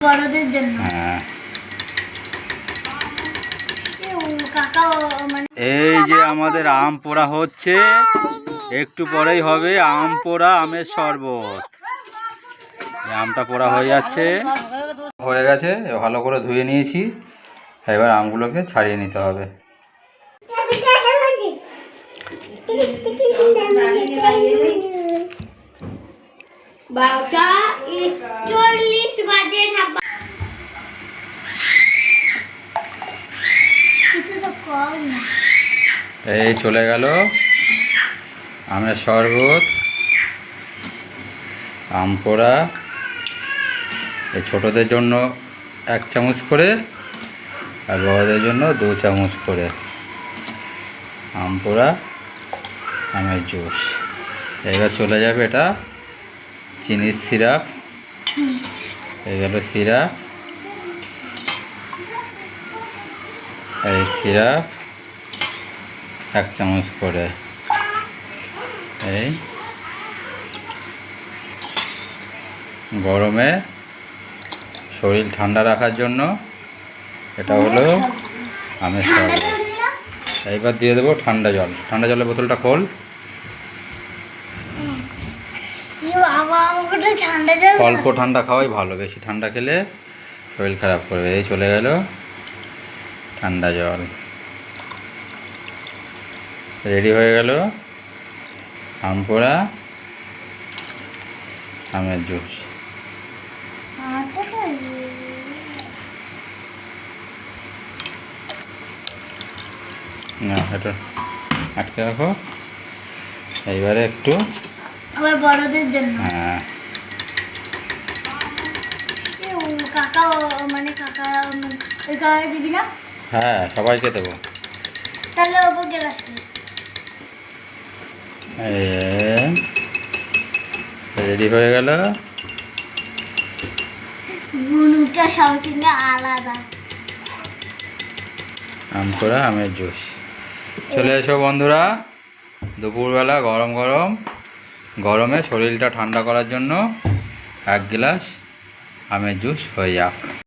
বড়দের জন্য। হ্যাঁ, এই যে আমাদের আম পোড়া হচ্ছে, একটু পরেই হবে আম পোড়া, আমের শরবত। আমটা পোড়া হয়ে যাচ্ছে, হয়ে গেছে, ভালো করে ধুয়ে নিয়েছি। এবার আমগুলোকে ছাড়িয়ে নিতে হবে। এই চলে গেল আমের শরবত, আম পোড়া। এই ছোটোদের জন্য 1 চামচ করে, আর বড়দের জন্য 2 চামচ করে আম পোড়া, আমের জুস। এবার চলে যাবে এটা চিনির সিরাপ। এই গেল সিরাপ, এই সিরাপ 1 চামচ করে। এই গরমে শরীর ঠান্ডা রাখার জন্য এটা হলো আমের শরবত। এইবার দিয়ে দেবো ঠান্ডা জল। ঠান্ডা জলের বোতলটা খোল। অল্প ঠান্ডা খাওয়াই ভালো, বেশি ঠান্ডা খেলে শরীর খারাপ করবে। এই চলে গেল ঠান্ডা জল। রেডি হয়ে গেল আম পোড়া, আমের জুস। না, এটা আটকে রাখো। এইবারে একটু বড়দের জন্য। হ্যাঁ, দিবি না? হ্যাঁ, সবাইকে দেবো। তাহলে রেডি হয়ে গেল গুনুটা সবচেয়ে আলাদা আম পোড়া, আমের জুস। চলে এসো বন্ধুরা, দুপুরবেলা গরম গরম, গরমে শরীরটা ঠান্ডা করার জন্য 1 গ্লাস আমের জুস হয়ে যাক।